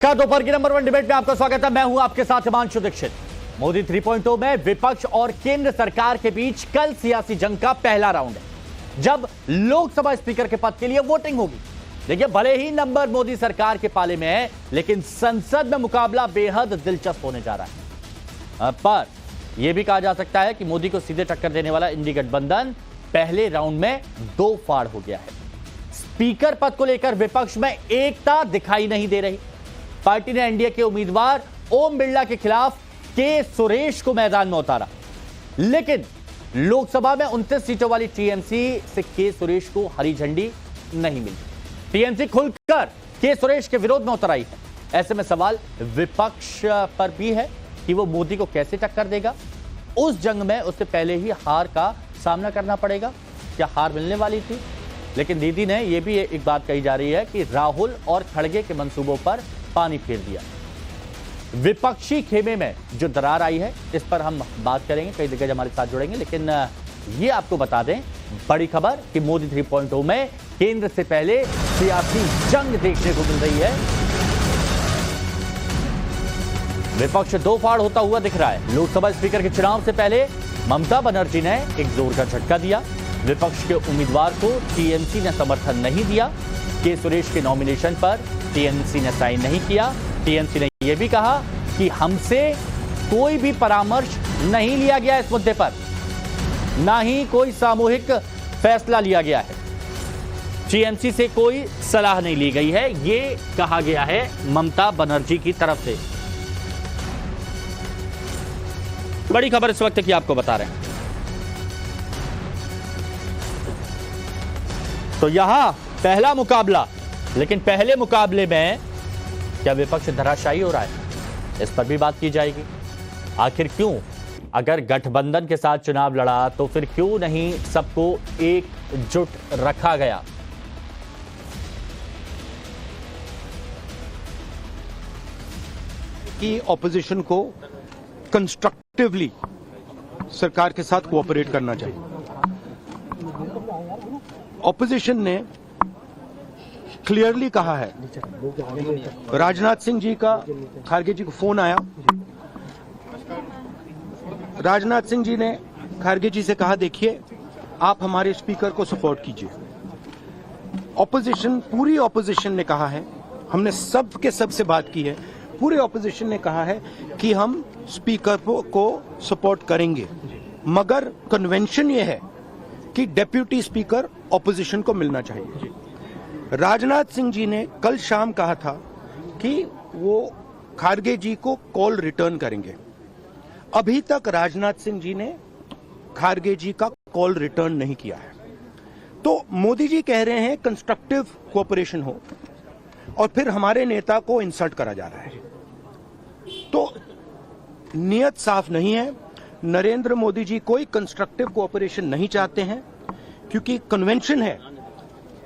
का दोपहर की नंबर 1 डिबेट में आपका स्वागत है। मैं हूं आपके साथ हिमांशु दीक्षित। मोदी 3.0 में विपक्ष और केंद्र सरकार के बीच कल सियासी जंग का पहला राउंड है, जब लोकसभा स्पीकर के पद के लिए वोटिंग होगी। देखिए, भले ही नंबर मोदी सरकार के पाले में है, लेकिन संसद में मुकाबला बेहद दिलचस्प होने जा रहा है। पर यह भी कहा जा सकता है कि मोदी को सीधे टक्कर देने वाला इंडी गठबंधन पहले राउंड में दो फाड़ हो गया है। स्पीकर पद को लेकर विपक्ष में एकता दिखाई नहीं दे रही। पार्टी ने एनडीए के उम्मीदवार ओम बिरला के खिलाफ के सुरेश को मैदान में उतारा, लेकिन लोकसभा में 29 सीटों वाली टीएमसी से के सुरेश को हरी झंडी नहीं मिली। टीएमसी खुलकर के सुरेश के विरोध में उतर आई है। ऐसे में सवाल विपक्ष पर भी है कि वो मोदी को कैसे टक्कर देगा। उस जंग में उससे पहले ही हार का सामना करना पड़ेगा। क्या हार मिलने वाली थी? लेकिन दीदी ने यह भी एक बात कही जा रही है कि राहुल और खड़गे के मंसूबों पर पानी फेर दिया। विपक्षी खेमे में जो दरार आई है, इस पर हम बात करेंगे, कई दिग्गज हमारे साथ जुड़ेंगे। लेकिन ये आपको बता दें, बड़ी खबर कि मोदी 3.0 में केंद्र से पहले सियासी जंग देखने को मिल रही है। विपक्ष दो फाड़ होता हुआ दिख रहा है। लोकसभा स्पीकर के चुनाव से पहले ममता बनर्जी ने एक जोर का झटका दिया। विपक्ष के उम्मीदवार को टीएमसी ने समर्थन नहीं दिया। के सुरेश के नॉमिनेशन पर टीएमसी ने साइन नहीं किया। टीएमसी ने यह भी कहा कि हमसे कोई भी परामर्श नहीं लिया गया इस मुद्दे पर, ना ही कोई सामूहिक फैसला लिया गया है। टीएमसी से कोई सलाह नहीं ली गई है, यह कहा गया है ममता बनर्जी की तरफ से। बड़ी खबर इस वक्त की आपको बता रहे हैं। तो यहां पहला मुकाबला, लेकिन पहले मुकाबले में क्या विपक्ष धराशायी हो रहा है, इस पर भी बात की जाएगी। आखिर क्यों, अगर गठबंधन के साथ चुनाव लड़ा तो फिर क्यों नहीं सबको एकजुट रखा गया? कि ऑपोजिशन को कंस्ट्रक्टिवली सरकार के साथ कोऑपरेट करना चाहिए। ऑपोजिशन ने क्लियरली कहा है, राजनाथ सिंह जी का खारगे जी को फोन आया। राजनाथ सिंह जी ने खारगे जी से कहा, देखिए आप हमारे स्पीकर को सपोर्ट कीजिए। ऑपोजिशन, पूरी ऑपोजिशन ने कहा है, हमने सब के सब से बात की है, पूरे ऑपोजिशन ने कहा है कि हम स्पीकर को सपोर्ट करेंगे, मगर कन्वेंशन ये है कि डेप्यूटी स्पीकर ऑपोजिशन को मिलना चाहिए। राजनाथ सिंह जी ने कल शाम कहा था कि वो खारगे जी को कॉल रिटर्न करेंगे। अभी तक राजनाथ सिंह जी ने खारगे जी का कॉल रिटर्न नहीं किया है। तो मोदी जी कह रहे हैं कंस्ट्रक्टिव कोऑपरेशन हो, और फिर हमारे नेता को इंसल्ट करा जा रहा है। तो नियत साफ नहीं है। नरेंद्र मोदी जी कोई कंस्ट्रक्टिव कोऑपरेशन नहीं चाहते हैं, क्योंकि कन्वेंशन है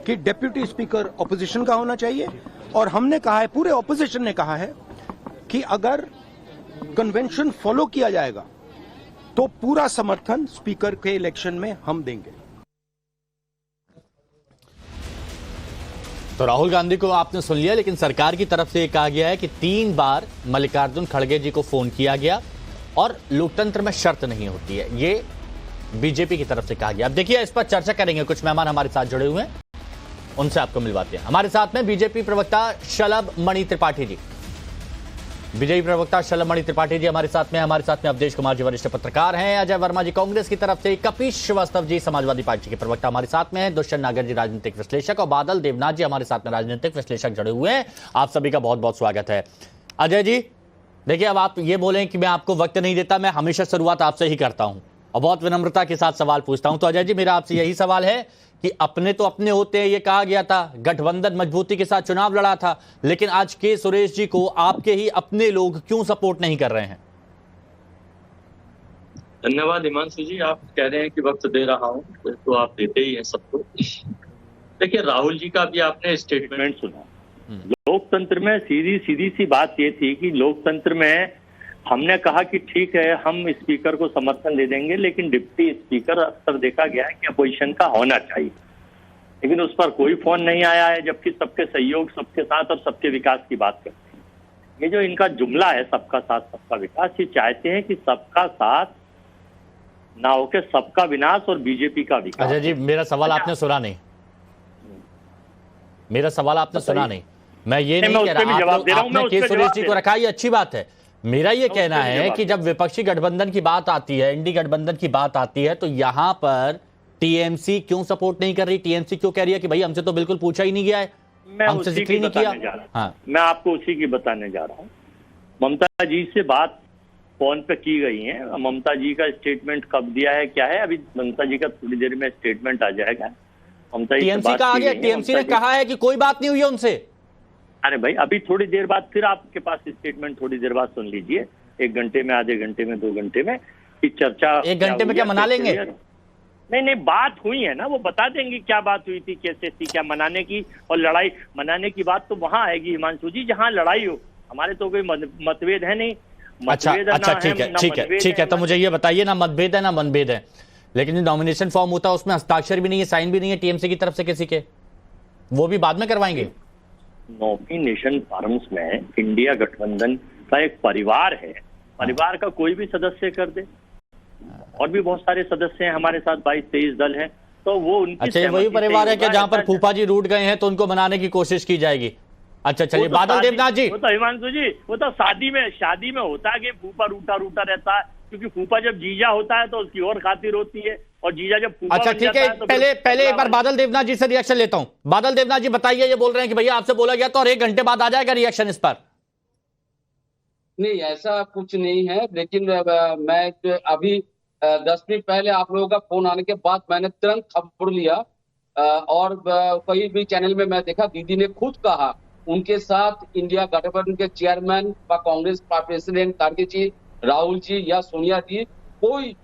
कि डेप्यूटी स्पीकर ऑपोजिशन का होना चाहिए। और हमने कहा है, पूरे ऑपोजिशन ने कहा है कि अगर कन्वेंशन फॉलो किया जाएगा तो पूरा समर्थन स्पीकर के इलेक्शन में हम देंगे। तो राहुल गांधी को आपने सुन लिया, लेकिन सरकार की तरफ से यह कहा गया है कि 3 बार मल्लिकार्जुन खड़गे जी को फोन किया गया और लोकतंत्र में शर्त नहीं होती है, ये बीजेपी की तरफ से कहा गया। अब देखिए, इस पर चर्चा करेंगे। कुछ मेहमान हमारे साथ जुड़े हुए हैं, उनसे आपको मिलवाते हैं। हमारे साथ में बीजेपी प्रवक्ता शलभ मणि त्रिपाठी जी, बीजेपी प्रवक्ता शलभ मणि त्रिपाठी जी हमारे साथ में। हमारे साथ में अवधेश कुमार जी, वरिष्ठ पत्रकार हैं। अजय वर्मा जी कांग्रेस की तरफ से, कपिश श्रीवास्तव जी समाजवादी पार्टी के प्रवक्ता हमारे साथ में हैं, दुष्यंत नागर जी राजनीतिक विश्लेषक, और बादल देवनाथ जी हमारे साथ में राजनीतिक विश्लेषक जुड़े हुए हैं। आप सभी का बहुत बहुत स्वागत है। अजय जी, देखिए, अब आप ये बोलें कि मैं आपको वक्त नहीं देता, मैं हमेशा शुरुआत आपसे ही करता हूं और बहुत विनम्रता के साथ सवाल पूछता हूं। तो अजय जी, मेरा आपसे यही सवाल है कि अपने तो अपने होते हैं, ये कहा गया था, गठबंधन मजबूती के साथ चुनाव लड़ा था, लेकिन आज के सुरेश जी को आपके ही अपने लोग क्यों सपोर्ट नहीं कर रहे हैं? धन्यवाद हिमांशु जी, आप कह रहे हैं कि वक्त दे रहा हूं, तो आप देते ही हैं सबको। देखिए, राहुल जी का भी आपने स्टेटमेंट सुना। लोकतंत्र में सीधी सी बात ये थी कि लोकतंत्र में हमने कहा कि ठीक है, हम स्पीकर को समर्थन दे देंगे, लेकिन डिप्टी स्पीकर अक्सर देखा गया है कि अपोजिशन का होना चाहिए। लेकिन उस पर कोई फोन नहीं आया है, जबकि सबके सहयोग, सबके साथ और सबके विकास की बात करते हैं। ये जो इनका जुमला है सबका साथ सबका विकास, ये चाहते हैं कि सबका साथ ना होके सबका विनाश और बीजेपी का विकास। अजय जी, मेरा सवाल आपने सुना नहीं, मेरा सवाल आपने सुना नहीं। मैं ये नहीं कह रहा, आपने के सुरेश जी को रखा, ये अच्छी बात है। मेरा ये कहना है कि जब विपक्षी गठबंधन की बात आती है, इंडी गठबंधन की बात आती है, तो यहां पर टीएमसी क्यों सपोर्ट नहीं कर रही? टीएमसी क्यों कह रही है कि भाई हमसे तो बिल्कुल पूछा ही नहीं गया है, हमसे जिक्र नहीं किया? हाँ, मैं आपको उसी की बताने जा रहा हूँ। ममता जी से बात फोन पे की गई है। ममता जी का स्टेटमेंट कब दिया है क्या है, अभी ममता जी का थोड़ी देर में स्टेटमेंट आ जाएगा। ममता जी टीएमसी का आ गया, टीएमसी ने कहा है कि कोई बात नहीं हुई है उनसे। अरे भाई, अभी थोड़ी देर बाद फिर आपके पास स्टेटमेंट थोड़ी देर बाद सुन लीजिए, 1 घंटे में, आधे घंटे में, 2 घंटे में, कि चर्चा 1 घंटे में क्या मना लेंगे? नहीं, बात हुई है ना, वो बता देंगे क्या बात हुई थी, कैसे थी, क्या मनाने की और लड़ाई मनाने की बात तो वहां आएगी हिमांशु जी जहां लड़ाई हो। हमारे तो कोई मतभेद है नहीं। अच्छा, ठीक है, तो मुझे ये बताइए, ना मतभेद है ना मनभेद है, लेकिन जो नॉमिनेशन फॉर्म होता है उसमें हस्ताक्षर भी नहीं है, साइन भी नहीं है टीएमसी की तरफ से किसी के, वो भी बाद में करवाएंगे? नॉमिनेशन फॉर्म्स में इंडिया गठबंधन का एक परिवार है, परिवार का कोई भी सदस्य कर दे, और भी बहुत सारे सदस्य हैं हमारे साथ, 22-23 दल हैं, तो वो उनकी। अच्छा, वही परिवार है कि जहां पर फूफा जी रूठ गए हैं तो उनको मनाने की कोशिश की जाएगी? अच्छा, चलिए, बादल देवनाथ जी, वो तो हिमांशु जी, वो तो शादी में होता है कि फूफा रूठा रहता है, क्योंकि फूफा जब जीजा होता है तो उसकी और खातिर होती है, और जीजा जब फूफा। अच्छा, ठीक है, पहले एक बार बादल देवनाथ जी से रिएक्शन लेता हूं। बादल देवनाथ जी बताइए, ये बोल रहे हैं कि भैया आपसे बोला गया तो और 1 घंटे बाद आ जाएगा रिएक्शन इस पर? नहीं, ऐसा कुछ नहीं है, लेकिन मैं अभी 10 मिनट पहले आप लोगों का फोन आने के बाद मैंने तुरंत खबर लिया, और कई भी चैनल में मैं देखा, दीदी ने खुद कहा उनके साथ इंडिया गठबंधन के चेयरमैन व कांग्रेस प्रेसिडेंट खड़गे जी, राहुल जी या सोनिया जी, कोई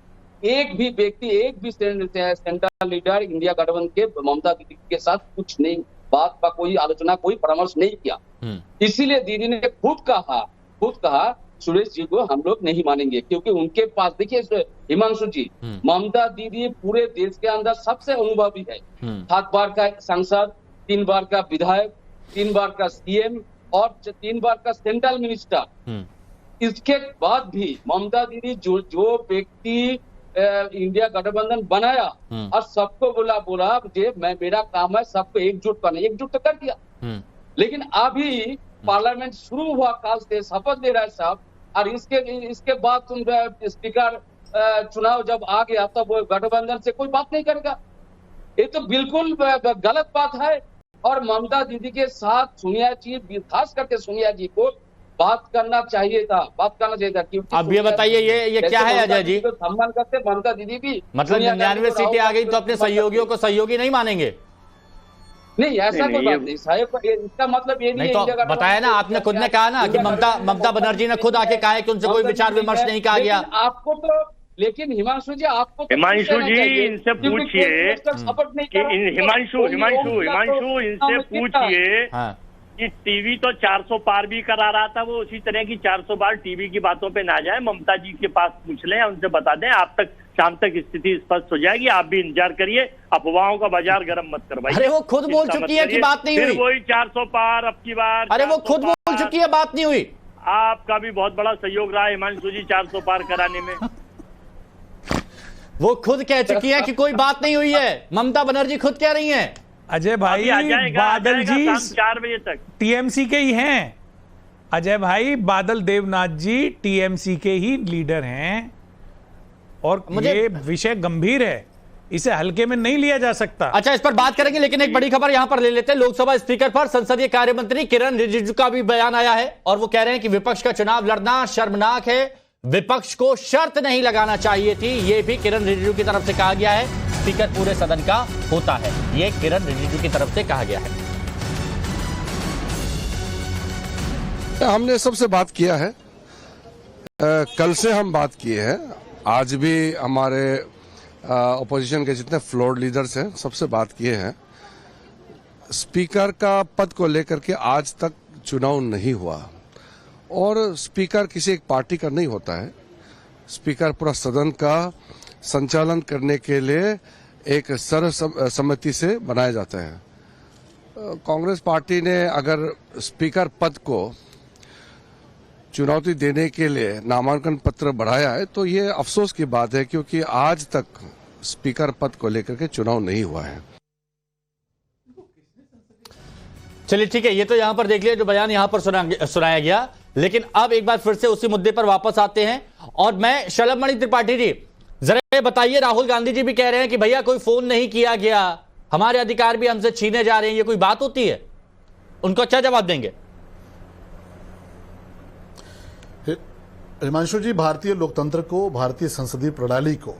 एक भी व्यक्ति, एक भी सेंट्रल लीडर इंडिया गठबंधन के ममता दीदी के साथ कुछ नहीं बात का कोई आलोचना, कोई परामर्श नहीं किया। इसीलिए दीदी ने खुद कहा सुरेश जी को हम लोग नहीं मानेंगे, क्योंकि उनके पास, देखिए हिमांशु जी, ममता दीदी पूरे देश के अंदर सबसे अनुभवी है। 7 बार का सांसद, 3 बार का विधायक, 3 बार का सीएम और 3 बार का सेंट्रल मिनिस्टर। इसके बाद भी ममता दीदी जो व्यक्ति इंडिया गठबंधन बनाया और सबको बोला मेरा काम है सबको एकजुट करना, एकजुट तो कर दिया। लेकिन अभी पार्लियामेंट शुरू हुआ, काल से शपथ ले रहा है साहब, और इसके बाद तुम स्पीकर चुनाव जब आ गया तब वो गठबंधन से कोई बात नहीं करेगा। ये तो बिल्कुल गलत बात है। और ममता दीदी के साथ सोनिया जी, खास करके सोनिया जी को बात करना चाहिए था, क्योंकि अब ये बताइए, ये क्या है अजय जी? तो सम्मान करते ममता दीदी भी, मतलब 99 सीटें आ गई तो अपने सहयोगियों को सहयोगी नहीं मानेंगे? नहीं, ऐसा कोई बात नहीं साहब, इसका मतलब ये नहीं तो बताया ना, आपने खुद ने कहा ना कि ममता बनर्जी ने खुद आके कहा है कि उनसे कोई विचार विमर्श नहीं कहा गया। आपको तो, लेकिन हिमांशु जी आपको, हिमांशु जी इनसे पूछिए, हिमांशु इनसे पूछिए कि टीवी तो 400 पार भी करा रहा था, वो उसी तरह की 400 बार टीवी की बातों पे ना जाए, ममता जी के पास पूछ लें, उनसे बता दें, आप तक शाम तक स्थिति स्पष्ट हो जाएगी। आप भी इंतजार करिए, अफवाहों का बाजार गर्म मत करवाइए। अरे वो खुद बोल चुकी है कि बात नहीं हुई, वही 400 पार अब की बार। अरे वो खुद बोल चुकी है बात नहीं हुई। आपका भी बहुत बड़ा सहयोग रहा है हिमांशु जी 400 पार कराने में। वो खुद कह चुकी है कि कोई बात नहीं हुई है, ममता बनर्जी खुद कह रही हैं। अजय भाई, बादल जी 4 बजे तक टीएमसी के ही हैं। अजय भाई, बादल देवनाथ जी टीएमसी के ही लीडर हैं, और ये विषय गंभीर है, इसे हल्के में नहीं लिया जा सकता। अच्छा, इस पर बात करेंगे, लेकिन एक बड़ी खबर यहां पर ले लेते हैं। लोकसभा स्पीकर पर संसदीय कार्य मंत्री किरण रिजिजू का भी बयान आया है, और वो कह रहे हैं कि विपक्ष का चुनाव लड़ना शर्मनाक है, विपक्ष को शर्त नहीं लगाना चाहिए थी। ये भी किरण रिजिजू की तरफ से कहा गया है। स्पीकर पूरे सदन का होता है, ये किरण रिजिजू की तरफ से कहा गया है। हमने सबसे बात किया है, कल से हम बात किए हैं, आज भी हमारे अपोजिशन के जितने फ्लोर लीडर्स हैं सबसे बात किए हैं। स्पीकर का पद को लेकर के आज तक चुनाव नहीं हुआ, और स्पीकर किसी एक पार्टी का नहीं होता है। स्पीकर पूरा सदन का संचालन करने के लिए एक सर्वसम्मति से बनाया जाता है। कांग्रेस पार्टी ने अगर स्पीकर पद को चुनौती देने के लिए नामांकन पत्र बढ़ाया है, तो ये अफसोस की बात है, क्योंकि आज तक स्पीकर पद को लेकर के चुनाव नहीं हुआ है। चलिए ठीक है, ये तो यहां पर देख लिया जो बयान यहां पर सुनाया गया, लेकिन अब एक बार फिर से उसी मुद्दे पर वापस आते हैं। और मैं शलभमणि त्रिपाठी जी, जरा ये बताइए, राहुल गांधी जी भी कह रहे हैं कि भैया कोई फोन नहीं किया गया, हमारे अधिकार भी हमसे छीने जा रहे हैं, ये कोई बात होती है? उनको क्या जवाब देंगे? हिमांशु जी, भारतीय लोकतंत्र को, भारतीय संसदीय प्रणाली को,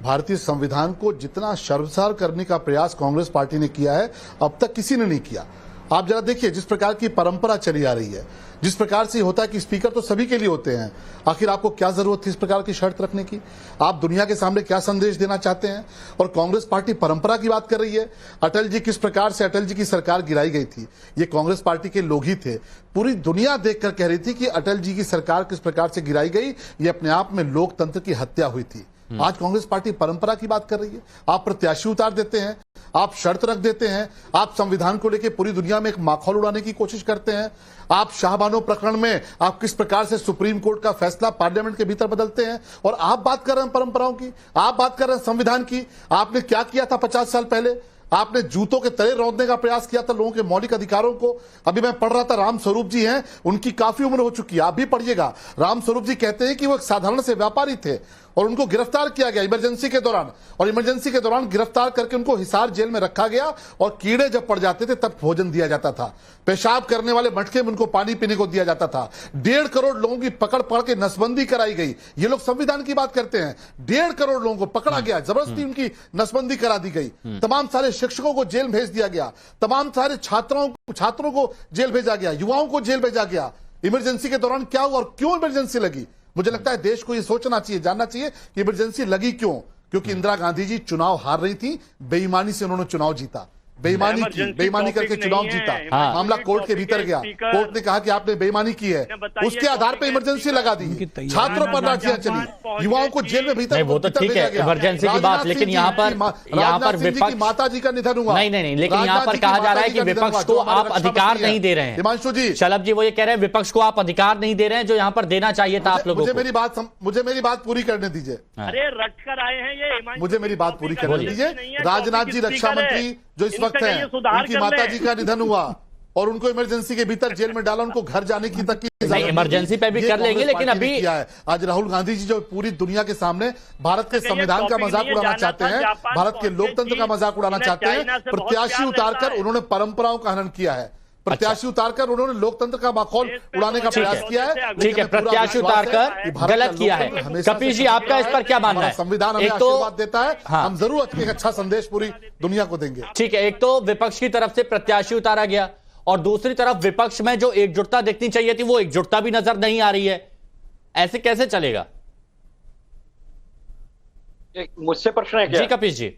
भारतीय संविधान को जितना शर्मसार करने का प्रयास कांग्रेस पार्टी ने किया है, अब तक किसी ने नहीं किया। आप जरा देखिए, जिस प्रकार की परंपरा चली आ रही है, जिस प्रकार से होता है कि स्पीकर तो सभी के लिए होते हैं, आखिर आपको क्या जरूरत थी इस प्रकार की शर्त रखने की? आप दुनिया के सामने क्या संदेश देना चाहते हैं? और कांग्रेस पार्टी परंपरा की बात कर रही है। अटल जी, किस प्रकार से अटल जी की सरकार गिराई गई थी, ये कांग्रेस पार्टी के लोग ही थे। पूरी दुनिया देखकर कह रही थी कि अटल जी की सरकार किस प्रकार से गिराई गई, ये अपने आप में लोकतंत्र की हत्या हुई थी। आज कांग्रेस पार्टी परंपरा की बात कर रही है। आप प्रत्याशी उतार देते हैं, आप शर्त रख देते हैं, आप संविधान को लेकर पूरी दुनिया में एक माखौल उड़ाने की कोशिश करते हैं। आप शाहबानो प्रकरण में आप किस प्रकार से सुप्रीम कोर्ट का फैसला पार्लियामेंट के भीतर बदलते हैं, और आप बात कर रहे हैं परंपराओं की, आप बात कर रहे हैं संविधान की। आपने क्या किया था 50 साल पहले? आपने जूतों के तले रौंदने का प्रयास किया था लोगों के मौलिक अधिकारों को। अभी मैं पढ़ रहा था, राम स्वरूप जी हैं, उनकी काफी उम्र हो चुकी है, आप भी पढ़िएगा। राम स्वरूप जी कहते हैं कि वो एक साधारण से व्यापारी थे और उनको गिरफ्तार किया गया इमरजेंसी के दौरान, और इमरजेंसी के दौरान गिरफ्तार करके उनको हिसार जेल में रखा गया, और कीड़े जब पड़ जाते थे तब भोजन दिया जाता था। पेशाब करने वाले मटके में उनको पानी पीने को दिया जाता था। 1.5 करोड़ लोगों की पकड़ पकड़ के नसबंदी कराई गई। ये लोग संविधान की बात करते हैं। 1.5 करोड़ लोगों को पकड़ा गया, जबरदस्ती उनकी नसबंदी करा दी गई। तमाम सारे शिक्षकों को जेल भेज दिया गया, तमाम सारे छात्रों को जेल भेजा गया, युवाओं को जेल भेजा गया। इमरजेंसी के दौरान क्या हुआ और क्यों इमरजेंसी लगी? मुझे लगता है देश को यह सोचना चाहिए, जानना चाहिए कि इमरजेंसी लगी क्यों। क्योंकि इंदिरा गांधी जी चुनाव हार रही थी, बेईमानी से उन्होंने चुनाव जीता, बेईमानी की, बेईमानी करके चुनाव जीता। मामला कोर्ट के भीतर गया, कोर्ट ने कहा कि आपने बेईमानी की है, उसके आधार पर इमरजेंसी लगा दी। छात्रों पर लाठियां चली, युवाओं को जेल में भीतर, वो तो ठीक है इमरजेंसी की बात, लेकिन यहाँ पर विपक्ष, माता जी का निधन हुआ। नहीं, लेकिन यहाँ पर कहा जा रहा है कि विपक्ष को आप अधिकार नहीं दे रहे हैं। हिमांशु जी, शलभ जी वो ये कह रहे हैं विपक्ष को आप अधिकार नहीं दे रहे हैं जो यहाँ पर देना चाहिए था आप लोगों को। मुझे मेरी बात पूरी करने दीजिए। अरे रट कर आए हैं ये, मुझे मेरी बात पूरी करने दीजिए। राजनाथ जी रक्षा मंत्री जो इस वक्त हैं, उनकी माता जी का निधन हुआ और उनको इमरजेंसी के भीतर जेल में डाला, उनको घर जाने की तक की इमरजेंसी पे भी कर लेंगे, लेकिन अभी किया है। आज राहुल गांधी जी जो पूरी दुनिया के सामने भारत के संविधान का मजाक उड़ाना चाहते हैं, भारत के लोकतंत्र का मजाक उड़ाना चाहते हैं, प्रत्याशी उतारकर उन्होंने परंपराओं का हनन किया है, प्रत्याशी उतारकर उन्होंने लोकतंत्र का माहौल उड़ाने का प्रयास किया है। ठीक है, प्रत्याशी उतारकर गलत किया है। कपिल जी आपका इस पर क्या मानना है? संविधान हमें आशीर्वाद देता है, हम जरूर एक अच्छा संदेश पूरी दुनिया को देंगे। ठीक है, एक तो विपक्ष की तरफ से प्रत्याशी उतारा गया और दूसरी तरफ विपक्ष में जो एकजुटता दिखनी चाहिए थी वो एकजुटता भी नजर नहीं आ रही है, ऐसे कैसे चलेगा? मुझसे प्रश्न है क्या? जी कपिल जी।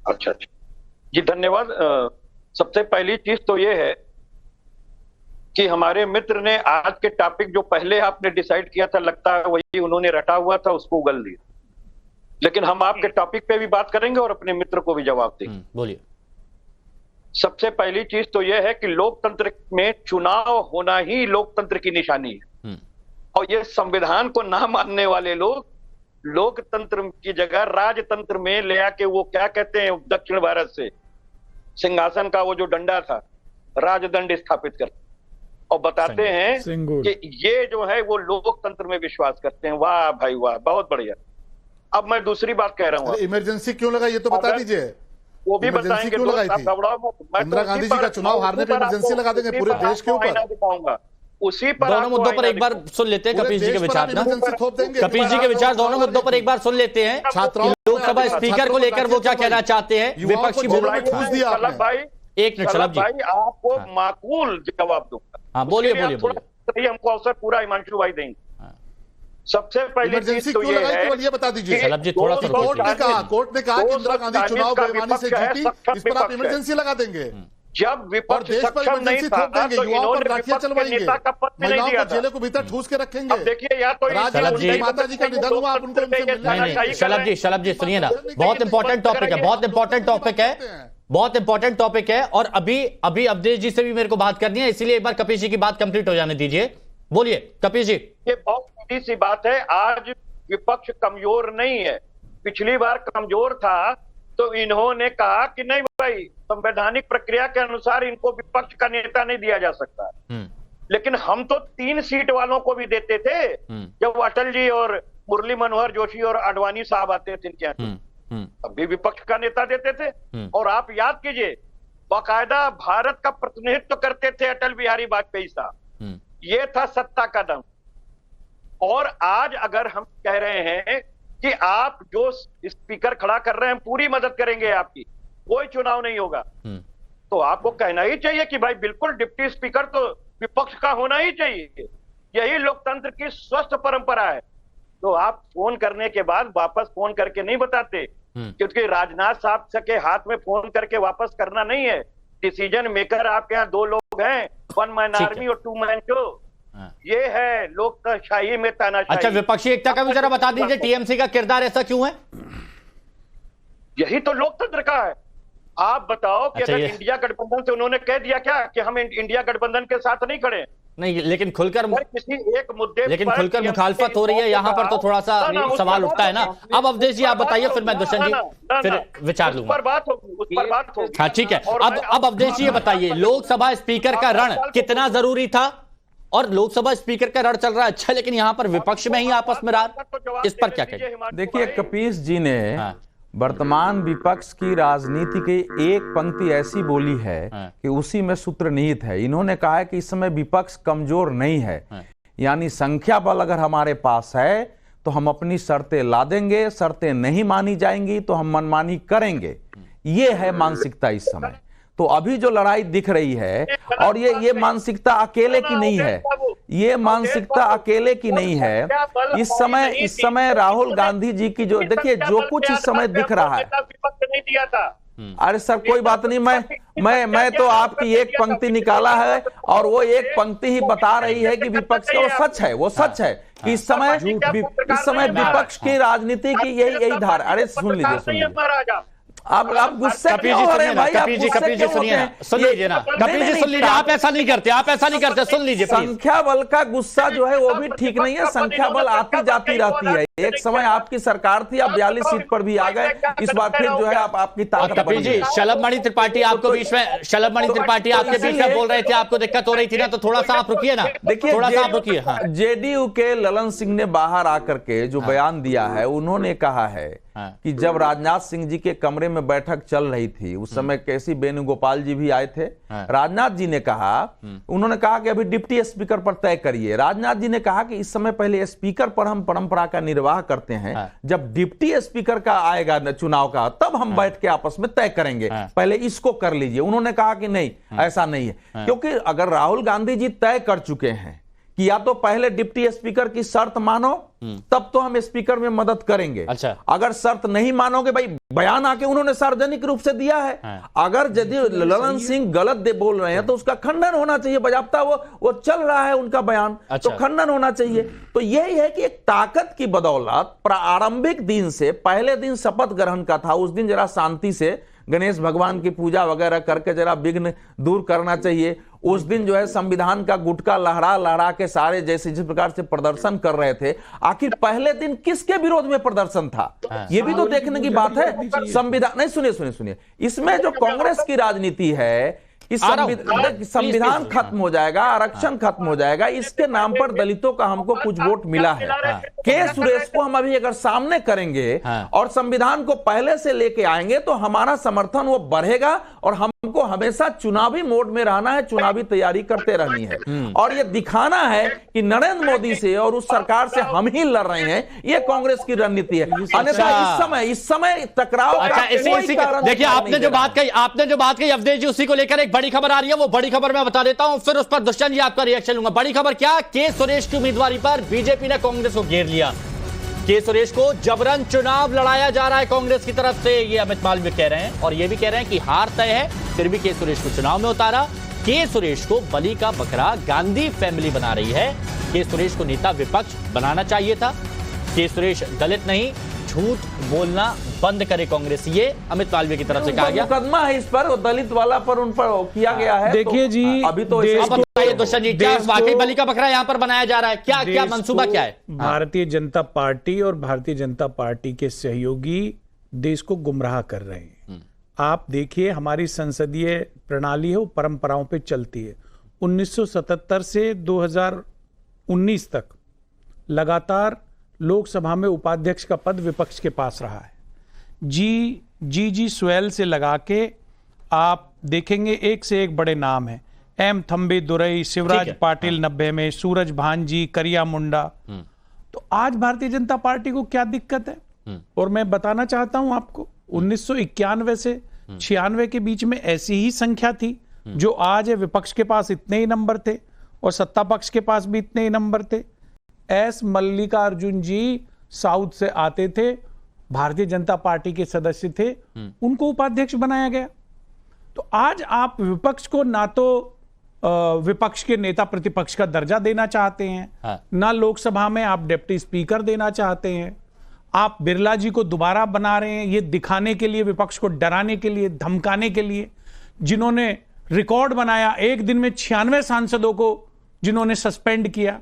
अच्छा जी, धन्यवाद। सबसे पहली चीज तो ये है कि हमारे मित्र ने आज के टॉपिक जो पहले आपने डिसाइड किया था, लगता है वही उन्होंने रटा हुआ था, उसको उगल दिया। लेकिन हम आपके टॉपिक पे भी बात करेंगे और अपने मित्र को भी जवाब देंगे। बोलिए। सबसे पहली चीज तो यह है कि लोकतंत्र में चुनाव होना ही लोकतंत्र की निशानी है, और ये संविधान को ना मानने वाले लोग लोकतंत्र की जगह राजतंत्र में ले आके वो क्या कहते हैं, दक्षिण भारत से सिंहासन का वो जो डंडा था, राजदंड स्थापित करते और बताते हैं कि ये जो है वो लोकतंत्र में विश्वास करते हैं। वाह भाई वाह, बहुत बढ़िया। अब मैं दूसरी बात कह रहा हूँ, इमरजेंसी क्यों लगा ये तो बता दीजिए। वो भी बताएंगे। क्यों लगाई थी? इंदिरा गांधी जी का चुनाव हारने पर इमरजेंसी लगा देंगे पूरे देश के ऊपर। दिखाऊंगा उसी पर। दोनों मुद्दों पर एक बार सुन लेते हैं कपिल जी के विचार ना। कपिल जी के विचार दोनों मुद्दों पर एक बार सुन लेते हैं। लोकसभा स्पीकर को लेकर वो क्या कहना चाहते हैं, विपक्ष की भाई। एक मिनट शलभ जी, आपको माकूल जवाब दूंगा। हाँ बोलिए बोलिए। हमको अवसर पूरा हिमांशु भाई देंगे। सबसे पहले चीज तो ये है, ये बता दीजिए। शलभ जी थोड़ा सा कोर्ट ने कहा कि इंदिरा गांधी चुनाव बेईमानी से जीती, इस पर आप इमरजेंसी लगा देंगे। जब विपक्ष सक्षम नहीं था तो युवाओं पर लाठियां चलवाएंगे, नेता का पद नहीं महिलाओं दिया को जेलों को भीतर ठूस के रखेंगे। अब देखिए, या तो माता जी का निधन हुआ, आप उनको नहीं, शलभ जी सुनिए ना, बहुत इंपॉर्टेंट टॉपिक है, बहुत इंपॉर्टेंट टॉपिक है, बहुत इंपॉर्टेंट टॉपिक है। और अभी अवधेश जी से भी मेरे को बात करनी है, इसीलिए एक बार कपिल जी की बात कंप्लीट हो जाने दीजिए। बोलिए कपिल जी। ये बहुत सीधी सी बात है। आज विपक्ष कमजोर नहीं है। पिछली बार कमजोर था तो इन्होंने कहा कि नहीं भाई, संवैधानिक प्रक्रिया के अनुसार इनको विपक्ष का नेता नहीं दिया जा सकता। लेकिन हम तो 3 सीट वालों को भी देते थे जब अटल जी और मुरली मनोहर जोशी और आडवाणी साहब आते थे इनके यहाँ, अभी विपक्ष का नेता देते थे। और आप याद कीजिए, बाकायदा भारत का प्रतिनिधित्व करते थे अटल बिहारी वाजपेयी साहब। ये था सत्ता का दम। और आज अगर हम कह रहे हैं कि आप जो स्पीकर खड़ा कर रहे हैं, पूरी मदद करेंगे आपकी, कोई चुनाव नहीं होगा, तो आपको कहना ही चाहिए कि भाई बिल्कुल डिप्टी स्पीकर तो विपक्ष का होना ही चाहिए। यही लोकतंत्र की स्वस्थ परंपरा है। तो आप फोन करने के बाद वापस फोन करके नहीं बताते, क्योंकि राजनाथ साहब के हाथ में फोन करके वापस करना नहीं है। डिसीजन मेकर आपके यहाँ 2 लोग हैं, 1 मैन आर्मी और 2 मैन शो। ये है लोकशाही में तानाशाही। अच्छा, विपक्षी एकता का भी जरा बता दीजिए, टीएमसी का किरदार ऐसा क्यों है? यही तो लोकतंत्र का है। आप बताओ कि अच्छा, अगर इंडिया गठबंधन से उन्होंने कह दिया क्या कि हम इंडिया गठबंधन के साथ नहीं खड़े? नहीं, लेकिन खुलकर किसी एक मुद्दे लेकिन खुलकर मुखालफत हो रही है यहाँ पर, तो थोड़ा सा सवाल उठता है ना। अब अवधेश जी आप बताइए, फिर मैं दुष्यंत जी फिर विचार लूंगा। उस पर बात होगी। हाँ ठीक है। अब अवधेश जी ये बताइए, लोकसभा स्पीकर का रण कितना जरूरी था? और लोकसभा स्पीकर का रण चल रहा है अच्छा, लेकिन यहाँ पर विपक्ष में ही आपस में रहा, इस पर क्या कहें? देखिए, कपीश जी ने वर्तमान विपक्ष की राजनीति की एक पंक्ति ऐसी बोली है कि उसी में सूत्र निहित है। इन्होंने कहा है कि इस समय विपक्ष कमजोर नहीं है, यानी संख्या बल अगर हमारे पास है तो हम अपनी शर्तें ला देंगे, शर्तें नहीं मानी जाएंगी तो हम मनमानी करेंगे। ये है मानसिकता इस समय। तो अभी जो लड़ाई दिख रही है, और ये मानसिकता अकेले की नहीं है, ये मानसिकता अकेले की नहीं है। इस समय राहुल गांधी जी की जो देखिए जो कुछ इस समय दिख रहा है, अरे सर कोई बात नहीं, मैं तो आपकी एक पंक्ति निकाला है और वो एक पंक्ति ही बता रही है कि विपक्ष का वो सच है कि इस समय विपक्ष की राजनीति की यही धारा। अरे सुन लीजिए आप गुस्से क्यों हो रहे हैं भाई? कपिल जी सुन लीजिए ना, कपिल जी सुन लीजिए। आप ऐसा नहीं करते, सुन लीजिए। संख्या बल का गुस्सा जो है वो भी ठीक नहीं है। संख्या बल आती जाती रहती है। एक समय आपकी सरकार थी, आप 42 सीट पर भी आ गए, इस बार फिर जो है आपकी ताकत। कपिल जी, शलभमणि त्रिपाठी आपको बीच में, शलभमणि त्रिपाठी आपके बीच में बोल रहे थे, आपको दिक्कत हो रही थी ना, तो थोड़ा सा आप रुकिए ना। देखिए, थोड़ा सा आप रुकिए। जेडीयू के ललन सिंह ने बाहर आकर के जो बयान दिया है, उन्होंने कहा है कि जब राजनाथ सिंह जी के कमरे में बैठक चल रही थी, उस समय केसी वेणुगोपाल जी भी आए थे। राजनाथ जी ने कहा, उन्होंने कहा कि अभी डिप्टी स्पीकर पर तय करिए। राजनाथ जी ने कहा कि इस समय पहले स्पीकर पर हम परंपरा का निर्वाह करते हैं, जब डिप्टी स्पीकर का आएगा चुनाव का तब हम बैठ के आपस में तय करेंगे, पहले इसको कर लीजिए। उन्होंने कहा कि नहीं, ऐसा नहीं है, क्योंकि अगर राहुल गांधी जी तय कर चुके हैं कि या तो पहले डिप्टी स्पीकर की शर्त मानो तब तो हम स्पीकर में मदद करेंगे। अच्छा। अगर शर्त नहीं मानोगे, भाई बयान आके उन्होंने सार्वजनिक रूप से दिया है, अगर यदि ललन सिंह गलत बोल रहे हैं तो उसका खंडन होना चाहिए। बजाबता वो चल रहा है उनका बयान, तो खंडन होना चाहिए। तो यही है कि एक ताकत की बदौलत प्रारंभिक दिन से, पहले दिन शपथ ग्रहण का था, उस दिन जरा शांति से गणेश भगवान की पूजा वगैरह करके जरा विघ्न दूर करना चाहिए। उस दिन जो है संविधान का गुटका लहरा के सारे जैसे जिस प्रकार से प्रदर्शन कर रहे थे, आखिर पहले दिन किसके विरोध में प्रदर्शन था, ये भी तो देखने की बात है। संविधान नहीं, सुनिए, इसमें जो कांग्रेस की राजनीति है, इस संविधान खत्म हो जाएगा, आरक्षण खत्म हो जाएगा, इसके नाम पर दलितों का हमको कुछ वोट मिला है। के सुरेश को हम अभी अगर सामने करेंगे और संविधान को पहले से लेके आएंगे तो हमारा समर्थन वो बढ़ेगा, और हमको हमेशा चुनावी मोड में रहना है, चुनावी तैयारी करते रहनी है, और ये दिखाना है कि नरेंद्र मोदी से और उस सरकार से हम ही लड़ रहे हैं। ये कांग्रेस की रणनीति है। अन्यथा इस समय टकराव। देखिए, आपने जो बात कही अवधेश जी, उसी को लेकर एक बड़ी खबर आ रही है। वो बड़ी खबर मैं बता देता हूं, फिर उस पर दुष्यंत जी आपका रिएक्शन लूंगा। बड़ी खबर क्या? के सुरेश की उम्मीदवारी पर बीजेपी ने कांग्रेस को घेर लिया। के सुरेश को जबरन चुनाव लड़ाया जा रहा है कांग्रेस की तरफ से, ये अमित मालवीय कह रहे हैं, और ये भी कह रहे हैं कि हार तय है, फिर भी के सुरेश को चुनाव में उतारा। के सुरेश को बलि का बकरा गांधी फैमिली बना रही है। के सुरेश को नेता विपक्ष बनाना चाहिए था। के सुरेश दलित नहीं, झूठ बोलना बंद करे कांग्रेस, ये अमित मालवीय की तरफ से कहा गया। मुकदमा है इस पर, दलित वाला पर उन पर किया गया है। देखिए जी, अभी तो बताइए दुष्यंत जी, क्या वाकई बलि का बकरा यहां पर बनाया जा रहा है? क्या क्या मंसूबा क्या है? भारतीय जनता पार्टी और भारतीय जनता पार्टी के सहयोगी देश को गुमराह कर रहे हैं। आप देखिए, हमारी संसदीय प्रणाली है वो परंपराओं पे चलती है। 1977 से 2019 तक लगातार लोकसभा में उपाध्यक्ष का पद विपक्ष के पास रहा है। जी स्वेल से लगा के आप देखेंगे एक से एक बड़े नाम हैं। एम थम्बे दुरई, शिवराज पाटिल 90 में, सूरज भानजी, करिया मुंडा। तो आज भारतीय जनता पार्टी को क्या दिक्कत है? और मैं बताना चाहता हूं आपको, 1991 से 96 के बीच में ऐसी ही संख्या थी जो आज है। विपक्ष के पास इतने ही नंबर थे और सत्ता पक्ष के पास भी इतने ही नंबर थे। एस मल्लिकार्जुन जी साउथ से आते थे, भारतीय जनता पार्टी के सदस्य थे, उनको उपाध्यक्ष बनाया गया। तो आज आप विपक्ष को ना तो विपक्ष के नेता प्रतिपक्ष का दर्जा देना चाहते हैं, ना लोकसभा में आप डिप्टी स्पीकर देना चाहते हैं। आप बिरला जी को दोबारा बना रहे हैं ये दिखाने के लिए, विपक्ष को डराने के लिए, धमकाने के लिए, जिन्होंने रिकॉर्ड बनाया एक दिन में 96 सांसदों को जिन्होंने सस्पेंड किया।